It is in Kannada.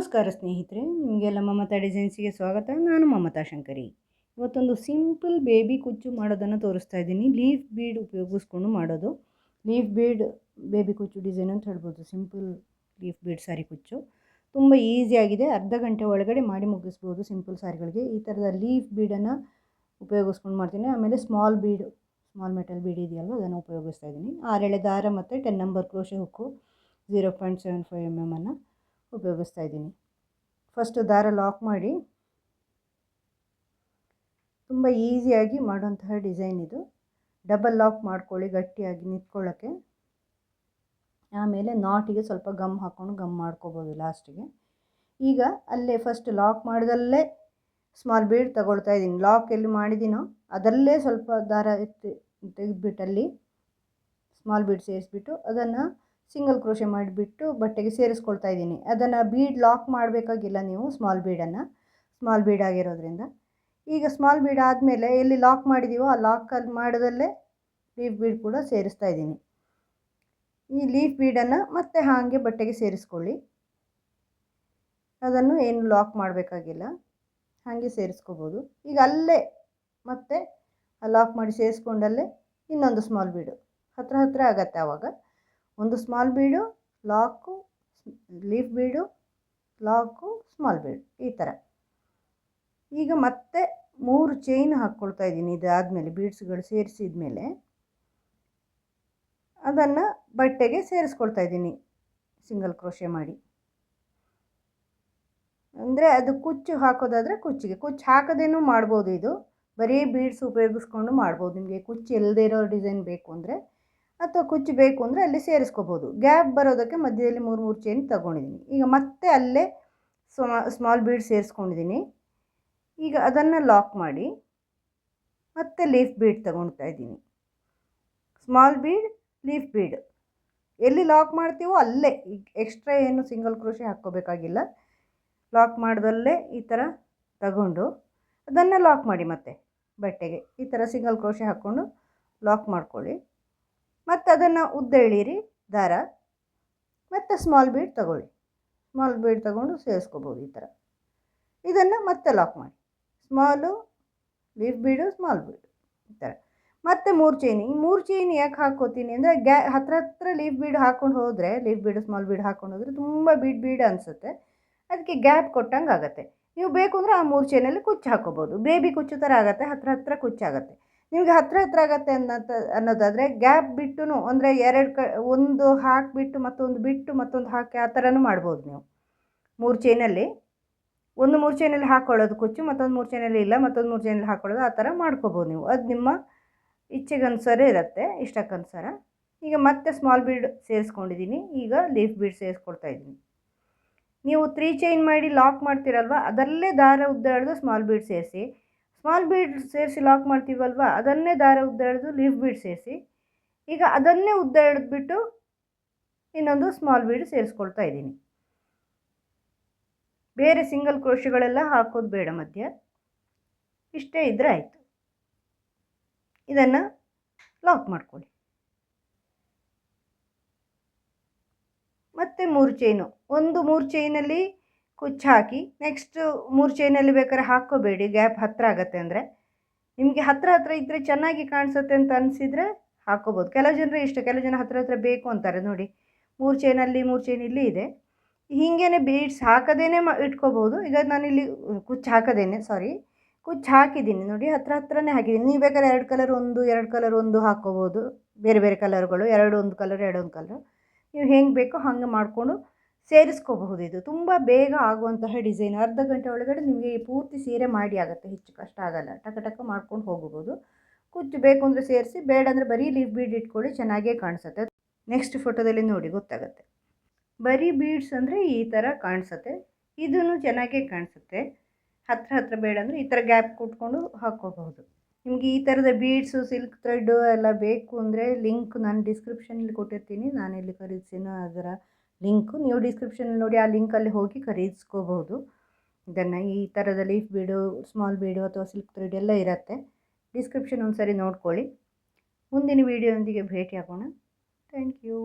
ನಮಸ್ಕಾರ ಸ್ನೇಹಿತರೆ, ನಿಮಗೆಲ್ಲ ಮಮತಾ ಡಿಸೈನ್ಸಿಗೆ ಸ್ವಾಗತ. ನಾನು ಮಮತಾ ಶಂಕರಿ. ಇವತ್ತೊಂದು ಸಿಂಪಲ್ ಬೇಬಿ ಕುಚ್ಚು ಮಾಡೋದನ್ನು ತೋರಿಸ್ತಾ ಇದ್ದೀನಿ. ಲೀಫ್ ಬೀಡ್ ಉಪಯೋಗಿಸ್ಕೊಂಡು ಮಾಡೋದು. ಲೀಫ್ ಬೀಡ್ ಬೇಬಿ ಕುಚ್ಚು ಡಿಸೈನ್ ಅಂತ ಹೇಳ್ಬೋದು. ಸಿಂಪಲ್ ಲೀಫ್ ಬೀಡ್ ಸಾರಿ ಕುಚ್ಚು ತುಂಬ ಈಸಿಯಾಗಿದೆ. ಅರ್ಧ ಗಂಟೆ ಒಳಗಡೆ ಮಾಡಿ ಮುಗಿಸ್ಬೋದು. ಸಿಂಪಲ್ ಸಾರಿಗಳಿಗೆ ಈ ಥರದ ಲೀಫ್ ಬೀಡನ್ನು ಉಪಯೋಗಿಸ್ಕೊಂಡು ಮಾಡ್ತೀನಿ. ಆಮೇಲೆ ಸ್ಮಾಲ್ ಮೆಟಲ್ ಬೀಡ್ ಇದೆಯಲ್ವ, ಅದನ್ನು ಉಪಯೋಗಿಸ್ತಾ ಇದ್ದೀನಿ. 6 ಎಳೆ ದಾರ ಮತ್ತು 10 ನಂಬರ್ ಕ್ರೋಶೆ ಹುಕ್ಕು 0.75 mm ಅನ್ನು ಉಪಯೋಗಿಸ್ತಾ ಇದ್ದೀನಿ. ಫಸ್ಟು ದಾರ ಲಾಕ್ ಮಾಡಿ, ತುಂಬ ಈಸಿಯಾಗಿ ಮಾಡುವಂತಹ ಡಿಸೈನ್ ಇದು. ಡಬಲ್ ಲಾಕ್ ಮಾಡ್ಕೊಳ್ಳಿ ಗಟ್ಟಿಯಾಗಿ ನಿಂತ್ಕೊಳ್ಳೋಕ್ಕೆ. ಆಮೇಲೆ ನಾಟಿಗೆ ಸ್ವಲ್ಪ ಗಮ್ ಹಾಕ್ಕೊಂಡು ಗಮ್ ಮಾಡ್ಕೋಬೋದು ಲಾಸ್ಟಿಗೆ. ಈಗ ಅಲ್ಲೇ ಫಸ್ಟ್ ಲಾಕ್ ಮಾಡಿದಲ್ಲೇ ಸ್ಮಾಲ್ ಬೀಡ್ ತಗೊಳ್ತಾ ಇದ್ದೀನಿ. ಲಾಕ್ ಎಲ್ಲಿ ಮಾಡಿದ್ದೀನೋ ಅದರಲ್ಲೇ ಸ್ವಲ್ಪ ದಾರ ತೆಗೆದುಬಿಟ್ಟು ಅಲ್ಲಿ ಸ್ಮಾಲ್ ಬೀಡ್ ಸೇರಿಸ್ಬಿಟ್ಟು ಅದನ್ನು ಸಿಂಗಲ್ ಕ್ರೋಶೆ ಮಾಡಿಬಿಟ್ಟು ಬಟ್ಟೆಗೆ ಸೇರಿಸ್ಕೊಳ್ತಾ ಇದ್ದೀನಿ. ಅದನ್ನು ಬೀಡ್ ಲಾಕ್ ಮಾಡಬೇಕಾಗಿಲ್ಲ ನೀವು, ಸ್ಮಾಲ್ ಬೀಡ್ ಆಗಿರೋದ್ರಿಂದ. ಈಗ ಸ್ಮಾಲ್ ಬೀಡ್ ಆದಮೇಲೆ ಎಲ್ಲಿ ಲಾಕ್ ಮಾಡಿದ್ದೀವೋ ಆ ಲಾಕಲ್ಲಿ ಮಾಡೋದಲ್ಲೇ ಲೀಫ್ ಬೀಡ್ ಕೂಡ ಸೇರಿಸ್ತಾ ಇದ್ದೀನಿ. ಈ ಲೀಫ್ ಬೀಡನ್ನು ಮತ್ತೆ ಹಾಗೆ ಬಟ್ಟೆಗೆ ಸೇರಿಸ್ಕೊಳ್ಳಿ. ಅದನ್ನು ಏನು ಲಾಕ್ ಮಾಡಬೇಕಾಗಿಲ್ಲ, ಹಾಗೆ ಸೇರಿಸ್ಕೋಬೋದು. ಈಗ ಅಲ್ಲೇ ಮತ್ತೆ ಲಾಕ್ ಮಾಡಿ ಸೇರಿಸ್ಕೊಂಡಲ್ಲೇ ಇನ್ನೊಂದು ಸ್ಮಾಲ್ ಬೀಡು ಹತ್ರ ಆಗತ್ತೆ. ಆವಾಗ ಒಂದು ಸ್ಮಾಲ್ ಬೀಡು, ಲಾಕು, ಲೀಫ್ ಬೀಡು, ಲಾಕು, ಸ್ಮಾಲ್ ಬೀಡ್, ಈ ಥರ. ಈಗ ಮತ್ತೆ 3 ಚೈನ್ ಹಾಕ್ಕೊಳ್ತಾ ಇದ್ದೀನಿ. ಇದಾದಮೇಲೆ ಬೀಡ್ಸ್ಗಳು ಸೇರಿಸಿದ ಮೇಲೆ ಅದನ್ನು ಬಟ್ಟೆಗೆ ಸೇರಿಸ್ಕೊಳ್ತಾ ಇದ್ದೀನಿ ಸಿಂಗಲ್ ಕ್ರೋಶೆ ಮಾಡಿ. ಅಂದರೆ ಅದು ಕುಚ್ಚು ಹಾಕೋದಾದರೆ ಕುಚ್ಚು ಹಾಕೋದೇನೂ ಮಾಡ್ಬೋದು. ಇದು ಬರೀ ಬೀಡ್ಸ್ ಉಪಯೋಗಿಸ್ಕೊಂಡು ಮಾಡ್ಬೋದು. ನಿಮಗೆ ಕುಚ್ಚು ಇಲ್ಲದೇ ಇರೋ ಡಿಸೈನ್ ಬೇಕು ಅಂದರೆ ಅಥವಾ ಕುಚ್ಚು ಬೇಕು ಅಂದರೆ ಅಲ್ಲಿ ಸೇರಿಸ್ಕೋಬೋದು. ಗ್ಯಾಪ್ ಬರೋದಕ್ಕೆ ಮಧ್ಯದಲ್ಲಿ 3 ಚೈನ್ ತಗೊಂಡಿದ್ದೀನಿ. ಈಗ ಮತ್ತೆ ಅಲ್ಲೇ ಸ್ಮಾಲ್ ಬೀಡ್ ಸೇರಿಸ್ಕೊಂಡಿದ್ದೀನಿ. ಈಗ ಅದನ್ನು ಲಾಕ್ ಮಾಡಿ ಮತ್ತೆ ಲೀಫ್ ಬೀಡ್ ತಗೊಳ್ತಾ ಇದ್ದೀನಿ. ಸ್ಮಾಲ್ ಬೀಡ್, ಲೀಫ್ ಬೀಡ್ ಎಲ್ಲಿ ಲಾಕ್ ಮಾಡ್ತೀವೋ ಅಲ್ಲೇ, ಎಕ್ಸ್ಟ್ರಾ ಏನು ಸಿಂಗಲ್ ಕ್ರೋಶೆ ಹಾಕ್ಕೋಬೇಕಾಗಿಲ್ಲ. ಲಾಕ್ ಮಾಡ್ದಲ್ಲೇ ಈ ಥರ ತಗೊಂಡು ಅದನ್ನು ಲಾಕ್ ಮಾಡಿ ಮತ್ತೆ ಬಟ್ಟೆಗೆ ಈ ಥರ ಸಿಂಗಲ್ ಕ್ರೋಶೆ ಹಾಕ್ಕೊಂಡು ಲಾಕ್ ಮಾಡ್ಕೊಳ್ಳಿ. ಮತ್ತು ಅದನ್ನು ಉದ್ದ ಎಳೀರಿ ದಾರ, ಮತ್ತು ಸ್ಮಾಲ್ ಬೀಡ್ ತಗೊಂಡು ಸೇರಿಸ್ಕೋಬೋದು ಈ ಥರ. ಇದನ್ನು ಮತ್ತೆ ಲಾಕ್ ಮಾಡಿ, ಸ್ಮಾಲು, ಲೀಫ್ ಬೀಡು, ಸ್ಮಾಲ್ ಬೀಡು, ಈ ಥರ. ಮತ್ತು 3 ಚೈನ್. ಈ 3 ಚೈನ್ ಯಾಕೆ ಹಾಕ್ಕೋತೀನಿ ಅಂದರೆ ಹತ್ರ ಲೀಫ್ ಬೀಡ್ ಹಾಕ್ಕೊಂಡು ಹೋದರೆ, ಲೀಫ್ ಬೀಡು ಸ್ಮಾಲ್ ಬೀಡ್ ಹಾಕ್ಕೊಂಡು ಹೋದರೆ ತುಂಬ ಬೀಡ್ ಅನಿಸುತ್ತೆ. ಅದಕ್ಕೆ ಗ್ಯಾಪ್ ಕೊಟ್ಟಂಗೆ ಆಗುತ್ತೆ. ನೀವು ಬೇಕು ಅಂದರೆ ಆ 3 ಚೈನಲ್ಲಿ ಕುಚ್ಚು ಹಾಕ್ಕೋಬೋದು. ಬೇಬಿ ಕುಚ್ಚು ಥರ ಆಗುತ್ತೆ, ಹತ್ರ ಕುಚ್ಚಾಗುತ್ತೆ. ನಿಮಗೆ ಹತ್ರ ಆಗುತ್ತೆ ಅನ್ನೋದಾದರೆ ಗ್ಯಾಪ್ ಬಿಟ್ಟು ಅಂದರೆ ಒಂದು ಹಾಕಿಬಿಟ್ಟು ಮತ್ತೊಂದು ಹಾಕಿ ಆ ಥರನೂ ಮಾಡ್ಬೋದು ನೀವು. 3 ಚೈನಲ್ಲಿ 3 ಚೈನಲ್ಲಿ ಹಾಕ್ಕೊಳ್ಳೋದು ಕುಚ್ಚು, ಮತ್ತೊಂದು 3 ಚೈನಲ್ಲಿ ಇಲ್ಲ, ಮತ್ತೊಂದು 3 ಚೈನಲ್ಲಿ ಹಾಕ್ಕೊಳ್ಳೋದು, ಆ ಥರ ಮಾಡ್ಕೋಬೋದು ನೀವು. ಅದು ನಿಮ್ಮ ಇಚ್ಛೆಗನುಸಾರ ಇರುತ್ತೆ, ಇಷ್ಟಕ್ಕನುಸಾರ. ಈಗ ಮತ್ತೆ ಸ್ಮಾಲ್ ಬೀಡ್ ಸೇರಿಸ್ಕೊಂಡಿದ್ದೀನಿ. ಈಗ ಲೀಫ್ ಬೀಡ್ ಸೇರಿಸ್ಕೊಳ್ತಾ ಇದ್ದೀನಿ. ನೀವು 3 ಚೈನ್ ಮಾಡಿ ಲಾಕ್ ಮಾಡ್ತೀರಲ್ವ, ಅದರಲ್ಲೇ ದಾರ ಉದ್ದ ಎಳೆದು ಸ್ಮಾಲ್ ಬೀಡ್ ಸೇರಿಸಿ, ಸ್ಮಾಲ್ ಬೀಡ್ ಸೇರಿಸಿ ಲಾಕ್ ಮಾಡ್ತೀವಲ್ವ, ಅದನ್ನೇ ದಾರ ಉದ್ದ ಎಳೆದು ಲೀಫ್ ಬೀಡ್ ಸೇರಿಸಿ. ಈಗ ಅದನ್ನೇ ಉದ್ದ ಎಳೆದ್ಬಿಟ್ಟು ಇನ್ನೊಂದು ಸ್ಮಾಲ್ ಬೀಡ್ ಸೇರಿಸ್ಕೊಳ್ತಾ ಇದ್ದೀನಿ. ಬೇರೆ ಸಿಂಗಲ್ ಕ್ರೋಶೆಗಳೆಲ್ಲ ಹಾಕೋದು ಬೇಡ ಮಧ್ಯ. ಇಷ್ಟೇ ಇದ್ದರೆ ಆಯಿತು. ಇದನ್ನು ಲಾಕ್ ಮಾಡ್ಕೊಳ್ಳಿ. ಮತ್ತು 3 ಚೈನು, 3 ಚೈನಲ್ಲಿ ಕುಚ್ಚು ಹಾಕಿ, ನೆಕ್ಸ್ಟ್ 3 ಚೈನಲ್ಲಿ ಬೇಕಾದ್ರೆ ಹಾಕ್ಕೋಬೇಡಿ, ಗ್ಯಾಪ್ ಹತ್ರ ಆಗುತ್ತೆ. ಅಂದರೆ ನಿಮಗೆ ಹತ್ರ ಇದ್ದರೆ ಚೆನ್ನಾಗಿ ಕಾಣಿಸುತ್ತೆ ಅಂತ ಅನಿಸಿದರೆ ಹಾಕ್ಕೋಬೋದು. ಕೆಲವು ಜನ ಹತ್ರ ಬೇಕು ಅಂತಾರೆ. ನೋಡಿ, 3 ಚೈನಲ್ಲಿ 3 ಚೈನ್ ಇಲ್ಲಿ ಇದೆ. ಹೀಗೇ ಬೀಡ್ಸ್ ಹಾಕದೇನೆ ಇಟ್ಕೋಬೋದು. ಈಗ ನಾನಿಲ್ಲಿ ಕುಚ್ಚು ಹಾಕಿದ್ದೀನಿ ನೋಡಿ, ಹತ್ರನೇ ಹಾಕಿದ್ದೀನಿ. ನೀವು ಬೇಕಾದ್ರೆ 2 ಕಲರ್ ಒಂದು ಹಾಕ್ಕೋಬೋದು. ಬೇರೆ ಕಲರ್ಗಳು, ಒಂದು ಕಲರ್ ನೀವು ಹೆಂಗೆ ಬೇಕೋ ಹಾಗೆ ಮಾಡಿಕೊಂಡು ಸೇರಿಸ್ಕೋಬಹುದು. ಇದು ತುಂಬ ಬೇಗ ಆಗುವಂತಹ ಡಿಸೈನ್. ಅರ್ಧ ಗಂಟೆ ಒಳಗಡೆ ನಿಮಗೆ ಪೂರ್ತಿ ಸೀರೆ ಮಾಡಿ ಆಗುತ್ತೆ. ಹೆಚ್ಚು ಕಷ್ಟ ಆಗಲ್ಲ, ಟಕ ಮಾಡ್ಕೊಂಡು ಹೋಗ್ಬೋದು. ಕುಚ್ಚು ಬೇಕು ಅಂದರೆ ಸೇರಿಸಿ, ಬೇಡ ಅಂದರೆ ಬರೀ ಲೀಫ್ ಬೀಡ್ ಇಟ್ಕೊಳ್ಳಿ, ಚೆನ್ನಾಗೇ ಕಾಣಿಸುತ್ತೆ. ನೆಕ್ಸ್ಟ್ ಫೋಟೋದಲ್ಲಿ ನೋಡಿ ಗೊತ್ತಾಗುತ್ತೆ. ಬರೀ ಬೀಡ್ಸ್ ಅಂದರೆ ಈ ಥರ ಕಾಣಿಸುತ್ತೆ. ಇದೂ ಚೆನ್ನಾಗೇ ಕಾಣಿಸುತ್ತೆ. ಹತ್ರ ಬೇಡ ಅಂದರೆ ಈ ಥರ ಗ್ಯಾಪ್ ಕೊಟ್ಕೊಂಡು ಹಾಕ್ಕೋಬಹುದು. ನಿಮಗೆ ಈ ಥರದ ಬೀಡ್ಸು, ಸಿಲ್ಕ್ ಥ್ರೆಡ್ಡು ಎಲ್ಲ ಬೇಕು ಅಂದರೆ ಲಿಂಕ್ ನಾನು ಡಿಸ್ಕ್ರಿಪ್ಷನಲ್ಲಿ ಕೊಟ್ಟಿರ್ತೀನಿ. ನಾನೆಲ್ಲಿ ಖರೀದಿಸಿನೋ ಅದರ ಲಿಂಕು ನೀವು ಡಿಸ್ಕ್ರಿಪ್ಷನಲ್ಲಿ ನೋಡಿ, ಆ ಲಿಂಕಲ್ಲಿ ಹೋಗಿ ಖರೀದಿಸ್ಕೋಬಹುದು. ಇದನ್ನು ಈ ಥರದ ಲೀಫ್ ಬೀಡು, ಸ್ಮಾಲ್ ಬೀಡು ಅಥವಾ ಸಿಲ್ಕ್ ಥ್ರೆಡ್ ಎಲ್ಲ ಇರುತ್ತೆ. ಡಿಸ್ಕ್ರಿಪ್ಷನ್ ಒಂದು ಸರಿ ನೋಡ್ಕೊಳ್ಳಿ. ಮುಂದಿನ ವೀಡಿಯೋದೊಂದಿಗೆ ಭೇಟಿ ಆಗೋಣ. Thank you.